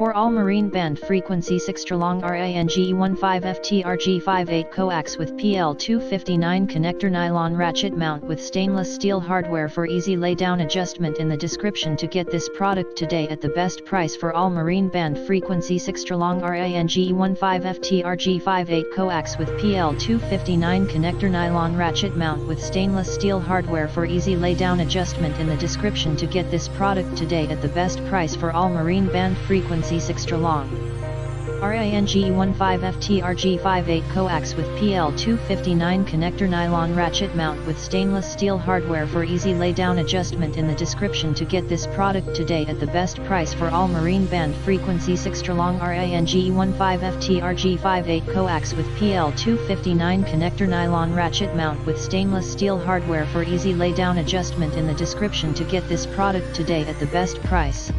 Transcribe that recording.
For all marine band frequencies extra long RANGE 15FT-RG58 coax with PL259 connector nylon ratchet mount with stainless steel hardware for easy laydown adjustment in the description to get this product today at the best price for all marine band frequencies extra long RANGE 15FT-RG58 coax with PL259 connector nylon ratchet mount with stainless steel hardware for easy laydown adjustment in the description to get this product today at the best price for all marine band frequencies extra long. RANGE 15FT-RG58 coax with PL259 connector nylon ratchet mount with stainless steel hardware for easy laydown adjustment in the description to get this product today at the best price for all marine band frequencies extra long. RANGE 15FT-RG58 coax with PL259 connector nylon ratchet mount with stainless steel hardware for easy laydown adjustment in the description to get this product today at the best price.